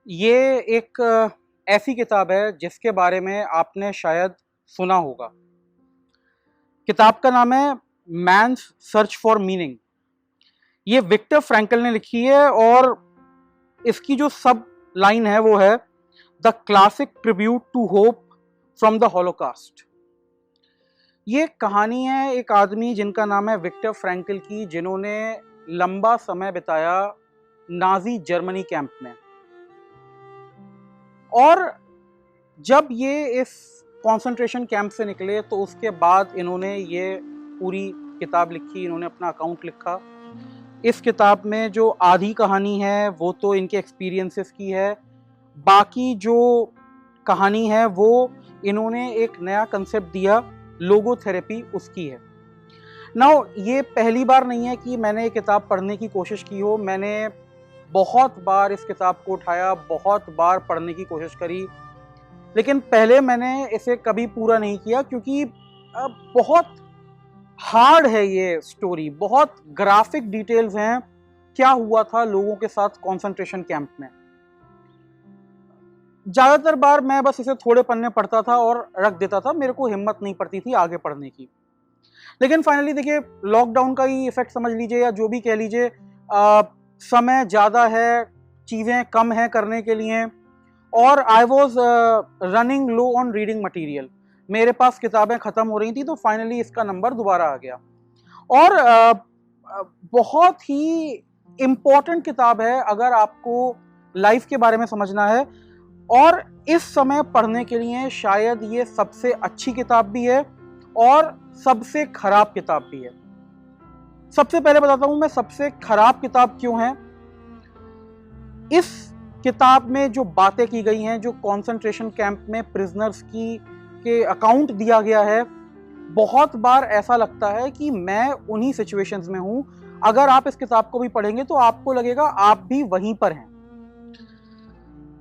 ये एक ऐसी किताब है जिसके बारे में आपने शायद सुना होगा। किताब का नाम है मैन्स सर्च फॉर मीनिंग। ये विक्टर फ्रैंकल ने लिखी है और इसकी जो सब लाइन है वो है the classic tribute to hope from the Holocaust. ये कहानी है एक आदमी जिनका नाम है विक्टर फ्रैंकल की, जिन्होंने लंबा समय बिताया नाजी जर्मनी कैंप में। और जब ये इस कंसंट्रेशन कैंप से निकले तो उसके बाद इन्होंने ये पूरी किताब लिखी, इन्होंने अपना अकाउंट लिखा। इस किताब में जो आधी कहानी है वो तो इनके एक्सपीरियंसेस की है, बाकी जो कहानी है वो इन्होंने एक नया कंसेप्ट दिया लोगोथेरेपी, उसकी है। नाउ ये पहली बार नहीं है कि मैंने ये किताब पढ़ने की कोशिश की हो। मैंने बहुत बार इस किताब को उठाया, बहुत बार पढ़ने की कोशिश करी, लेकिन पहले मैंने इसे कभी पूरा नहीं किया क्योंकि बहुत हार्ड है ये स्टोरी, बहुत ग्राफिक डिटेल्स हैं क्या हुआ था लोगों के साथ कंसंट्रेशन कैंप में। ज्यादातर बार मैं बस इसे थोड़े पन्ने पढ़ता था और रख देता था, मेरे को हिम्मत नहीं पड़ती थी आगे पढ़ने की। लेकिन फाइनली देखिए, लॉकडाउन का ही इफेक्ट समझ लीजिए या जो भी कह लीजिए, समय ज़्यादा है, चीज़ें कम हैं करने के लिए, और I was running low on reading material. मेरे पास किताबें ख़त्म हो रही थी, तो फाइनली इसका नंबर दोबारा आ गया। और बहुत ही इम्पोर्टेंट किताब है अगर आपको लाइफ के बारे में समझना है, और इस समय पढ़ने के लिए शायद ये सबसे अच्छी किताब भी है और सबसे खराब किताब भी है। सबसे पहले बताता हूं मैं सबसे खराब किताब क्यों है। इस किताब में जो बातें की गई हैं, जो कंसंट्रेशन कैंप में प्रिजनर्स के अकाउंट दिया गया है, बहुत बार ऐसा लगता है कि मैं उन्हीं सिचुएशंस में हूं। अगर आप इस किताब को भी पढ़ेंगे तो आपको लगेगा आप भी वहीं पर हैं।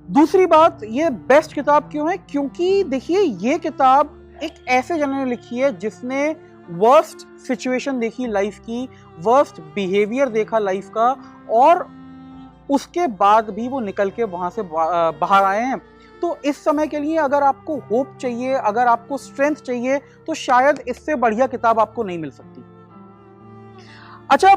दूसरी बात, ये बेस्ट किताब क्यों है? क्योंकि देखिए, ये किताब एक ऐसे जनर ने लिखी है जिसने वर्स्ट सिचुएशन देखी लाइफ की, वर्स्ट बिहेवियर देखा लाइफ का, और उसके बाद भी वो निकल के वहां से बाहर आए हैं। तो इस समय के लिए अगर आपको होप चाहिए, अगर आपको स्ट्रेंथ चाहिए, तो शायद इससे बढ़िया किताब आपको नहीं मिल सकती। अच्छा,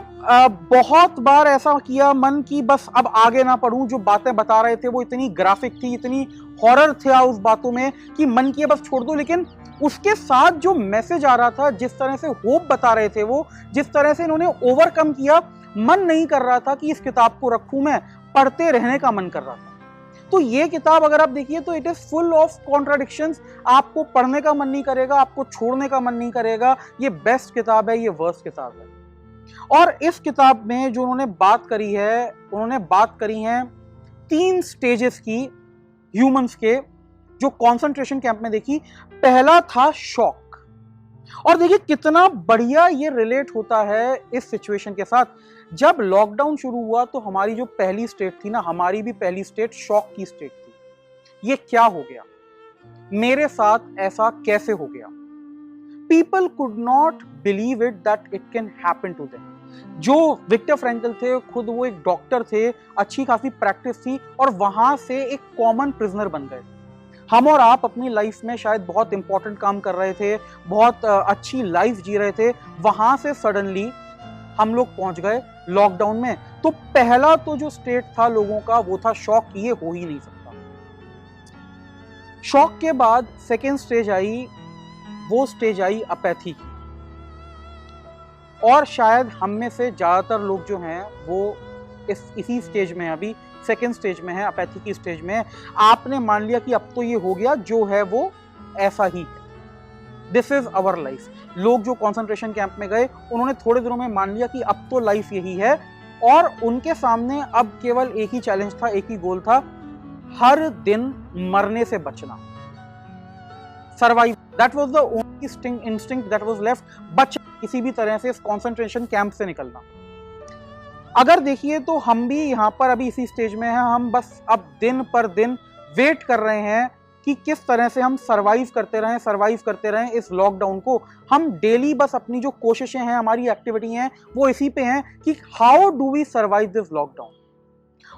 बहुत बार ऐसा किया मन की बस अब आगे ना पढ़ूं, जो बातें बता रहे थे वो इतनी ग्राफिक थी, इतनी हॉरर था उस बातों में कि मन किया बस छोड़ दो। लेकिन उसके साथ जो मैसेज आ रहा था, जिस तरह से होप बता रहे थे वो, जिस तरह से इन्होंने ओवरकम किया, मन नहीं कर रहा था कि इस किताब को रखूं, मैं पढ़ते रहने का मन कर रहा था। तो ये किताब अगर आप देखिए तो it is full of contradictions. आपको पढ़ने का मन नहीं करेगा, आपको छोड़ने का मन नहीं करेगा। ये बेस्ट किताब है, ये वर्स्ट किताब है। और इस किताब में जो उन्होंने बात करी है, उन्होंने बात करी है 3 स्टेजेस की ह्यूमंस के, जो कंसंट्रेशन कैंप में देखी। पहला था शॉक, और देखिए कितना बढ़िया ये रिलेट होता है इस सिचुएशन के साथ। जब लॉकडाउन शुरू हुआ तो हमारी जो पहली स्टेट थी ना, हमारी भी पहली स्टेट शॉक की स्टेट थी। ये क्या हो गया, मेरे साथ ऐसा कैसे हो गया? People could not believe it that it can happen to them. जो विक्टर फ्रैंकल थे, खुद वो एक डॉक्टर थे, अच्छी खासी प्रैक्टिस थी, और वहां से एक कॉमन प्रिजनर बन गए। हम और आप अपनी लाइफ में शायद बहुत इंपॉर्टेंट काम कर रहे थे, बहुत अच्छी लाइफ जी रहे थे, वहां से सडनली हम लोग पहुंच गए लॉकडाउन में। तो पहला तो जो स्टेट था लोगों का वो था शॉक, ये हो ही नहीं सकता। शॉक के बाद सेकेंड स्टेज आई, वो स्टेज आई अपैथी की। और शायद हम में से ज्यादातर लोग जो हैं वो इसी स्टेज में, अभी सेकेंड स्टेज में है, अपैथी की स्टेज में है। आपने मान लिया कि अब तो ये हो गया, जो है वो ऐसा ही है, दिस इज अवर लाइफ। लोग जो कंसंट्रेशन कैंप में गए, उन्होंने थोड़े दिनों में मान लिया कि अब तो लाइफ यही है, और उनके सामने अब केवल एक ही चैलेंज था, एक ही गोल था, हर दिन मरने से बचना, survive. That was the only instinct that was left, बच किसी भी तरह से इस कंसंट्रेशन कैंप से निकलना। अगर देखिए तो हम भी यहाँ पर अभी इसी स्टेज में हैं। हम बस अब दिन पर दिन वेट कर रहे हैं कि किस तरह से हम सर्वाइव करते रहें इस लॉकडाउन को। हम डेली बस अपनी जो कोशिशें हैं, हमारी एक्टिविटी हैं, वो इसी पे हैं कि how do we survive this lockdown.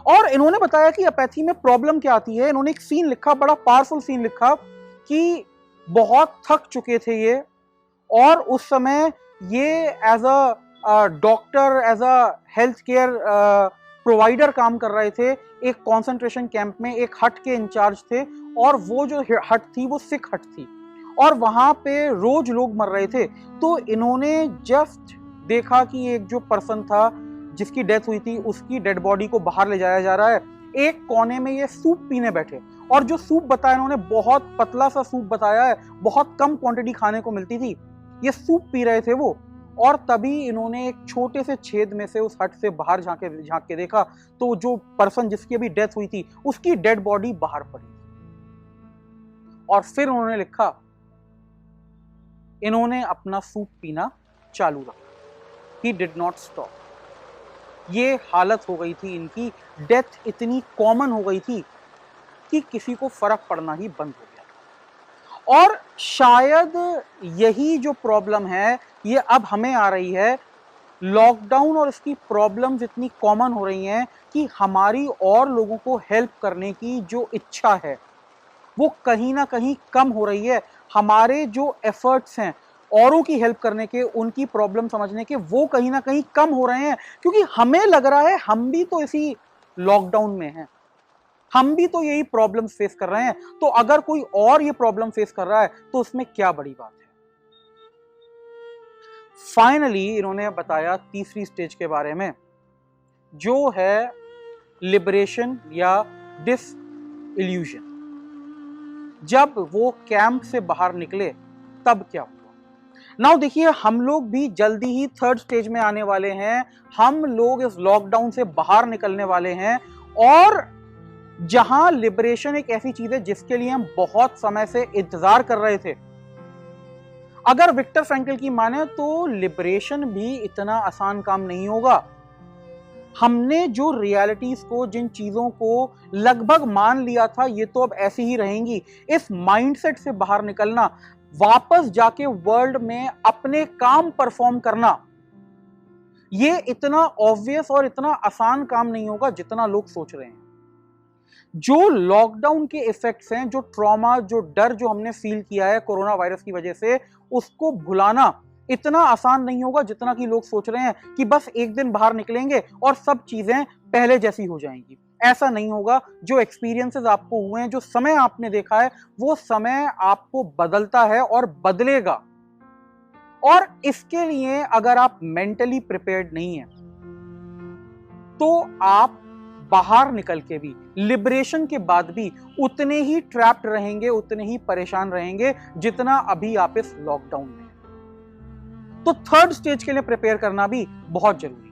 और इन्होंने बताया कि अपैथी में प्रॉब्लम क्या आती है। इन्होंने एक सीन लिखा, बड़ा पावरफुल सीन लिखा कि बहुत थक चुके थे ये, और उस समय ये as a doctor, as a health care provider काम कर रहे थे एक कॉन्सेंट्रेशन कैंप में, एक हट के इंचार्ज थे, और वो जो हट थी वो सिख हट थी, और वहां पे रोज लोग मर रहे थे। तो इन्होंने जस्ट देखा कि एक जो पर्सन था जिसकी डेथ हुई थी, उसकी डेड बॉडी को बाहर ले जाया जा रहा है। एक कोने में ये सूप पीने बैठे, और जो सूप बताया इन्होंने, बहुत पतला सा सूप बताया है, बहुत कम क्वांटिटी खाने को मिलती थी। ये सूप पी रहे थे वो, और तभी इन्होंने एक छोटे से छेद में से उस हट से बाहर झांक के देखा, तो जो पर्सन जिसकी अभी डेथ हुई थी उसकी डेड बॉडी बाहर पड़ी। और फिर उन्होंने लिखा, इन्होंने अपना सूप पीना चालू रखा। ही डिड नॉट स्टॉप। ये हालत हो गई थी इनकी, डेथ इतनी कॉमन हो गई थी कि किसी को फर्क पड़ना ही बंद हो गया। और शायद यही जो प्रॉब्लम है ये अब हमें आ रही है। लॉकडाउन और इसकी प्रॉब्लम्स इतनी कॉमन हो रही हैं कि हमारी और लोगों को हेल्प करने की जो इच्छा है वो कहीं ना कहीं कम हो रही है। हमारे जो एफर्ट्स हैं औरों की हेल्प करने के, उनकी प्रॉब्लम समझने के, वो कहीं ना कहीं कम हो रहे हैं, क्योंकि हमें लग रहा है हम भी तो इसी लॉकडाउन में हैं, हम भी तो यही प्रॉब्लम फेस कर रहे हैं। तो अगर कोई और ये प्रॉब्लम फेस कर रहा है तो उसमें क्या बड़ी बात है। फाइनली इन्होंने बताया तीसरी स्टेज के बारे में, जो है लिबरेशन या डिसइल्यूजन। जब वो कैंप से बाहर निकले तब क्या हुआ। नाउ देखिए, हम लोग भी जल्दी ही थर्ड स्टेज में आने वाले हैं। हम लोग इस लॉकडाउन से बाहर निकलने वाले हैं, और जहां लिबरेशन एक ऐसी चीज है जिसके लिए हम बहुत समय से इंतजार कर रहे थे। अगर विक्टर फ्रैंकल की माने तो लिबरेशन भी इतना आसान काम नहीं होगा। हमने जो रियलिटीज को, जिन चीजों को लगभग मान लिया था ये तो अब ऐसी ही रहेंगी, इस माइंडसेट से बाहर निकलना, वापस जाके वर्ल्ड में अपने काम परफॉर्म करना, ये इतना ऑब्वियस और इतना आसान काम नहीं होगा जितना लोग सोच रहे हैं। जो लॉकडाउन के इफेक्ट्स हैं, जो ट्रॉमा, जो डर जो हमने फील किया है कोरोना वायरस की वजह से, उसको भुलाना इतना आसान नहीं होगा जितना कि लोग सोच रहे हैं कि बस एक दिन बाहर निकलेंगे और सब चीजें पहले जैसी हो जाएंगी। ऐसा नहीं होगा। जो एक्सपीरियंसेस आपको हुए हैं, जो समय आपने देखा है, वो समय आपको बदलता है और बदलेगा। और इसके लिए अगर आप मेंटली प्रिपेयर्ड नहीं हैं तो आप बाहर निकल के भी, लिबरेशन के बाद भी उतने ही ट्रैप्ड रहेंगे, उतने ही परेशान रहेंगे जितना अभी आप इस लॉकडाउन में। तो थर्ड स्टेज के लिए प्रिपेयर करना भी बहुत जरूरी।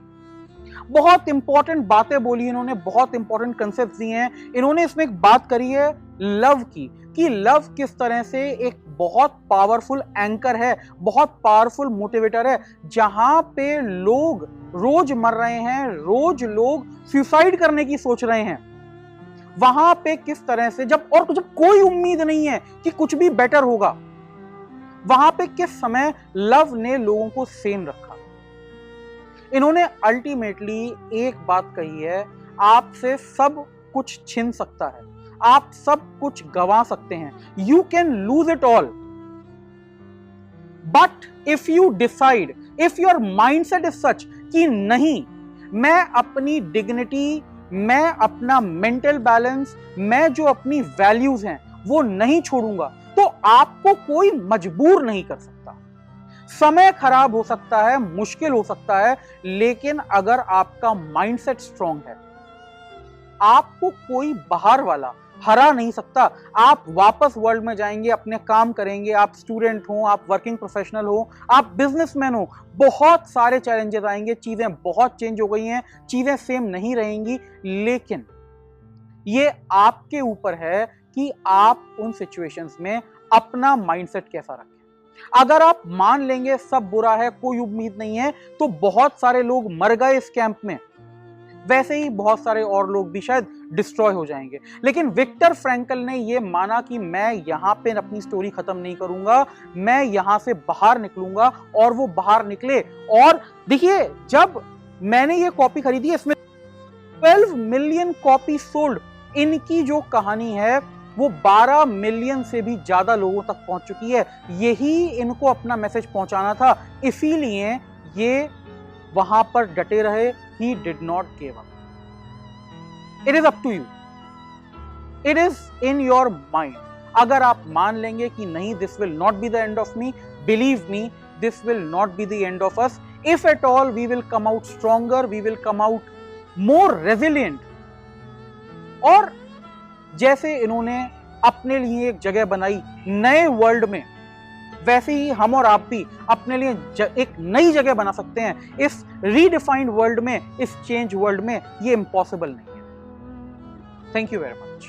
बहुत इंपॉर्टेंट बातें बोली इन्होंने, बहुत इंपॉर्टेंट कंसेप्ट दिए हैं इन्होंने। इसमें एक बात करी है लव की, कि लव किस तरह से एक बहुत पावरफुल एंकर है, बहुत पावरफुल मोटिवेटर है। जहां पे लोग रोज मर रहे हैं, रोज लोग सुसाइड करने की सोच रहे हैं, वहां पे किस तरह से जब कोई उम्मीद नहीं है कि कुछ भी बेटर होगा, वहां पे किस समय लव ने लोगों को सेन रखा। इन्होंने अल्टीमेटली एक बात कही है, आपसे सब कुछ छिन सकता है, आप सब कुछ गंवा सकते हैं, you can lose it all, but if you decide, if your mindset is such कि नहीं, मैं अपनी डिग्निटी, मैं अपना मेंटल बैलेंस, मैं जो अपनी वैल्यूज हैं वो नहीं छोड़ूंगा, तो आपको कोई मजबूर नहीं कर सकता। समय खराब हो सकता है, मुश्किल हो सकता है, लेकिन अगर आपका माइंडसेट स्ट्रांग है, आपको कोई बाहर वाला हरा नहीं सकता। आप वापस वर्ल्ड में जाएंगे, अपने काम करेंगे, आप स्टूडेंट हो, आप वर्किंग प्रोफेशनल हो, आप बिजनेसमैन हो, बहुत सारे चैलेंजेस आएंगे, चीजें बहुत चेंज हो गई हैं, चीजें सेम नहीं रहेंगी, लेकिन ये आपके ऊपर है कि आप उन सिचुएशंस में अपना माइंडसेट कैसा रखें। अगर आप मान लेंगे सब बुरा है, कोई उम्मीद नहीं है, तो बहुत सारे लोग मर गए इस कैंप में, वैसे ही बहुत सारे और लोग भी शायद डिस्ट्रॉय हो जाएंगे। लेकिन विक्टर फ्रैंकल ने यह माना कि मैं यहां पे अपनी स्टोरी खत्म नहीं करूंगा, मैं यहां से बाहर निकलूंगा, और वो बाहर निकले। और देखिए, जब मैंने ये कॉपी खरीदी, इसमें 12 मिलियन कॉपी सोल्ड। इनकी जो कहानी है वो 12 मिलियन से भी ज्यादा लोगों तक पहुंच चुकी है। यही इनको अपना मैसेज पहुंचाना था, इसीलिए ये वहां पर डटे रहे। He did not give up. It is up to you, it is in your mind. अगर आप मान लेंगे कि नहीं, this will not be the end of me, believe me, this will not be the end of us. If at all we will come out stronger, we will come out more resilient. और जैसे इन्होंने अपने लिए एक जगह बनाई नए world में, वैसे ही हम और आप भी अपने लिए एक नई जगह बना सकते हैं इस रीडिफाइंड वर्ल्ड में, इस चेंज वर्ल्ड में। ये इम्पॉसिबल नहीं है। Thank you very much.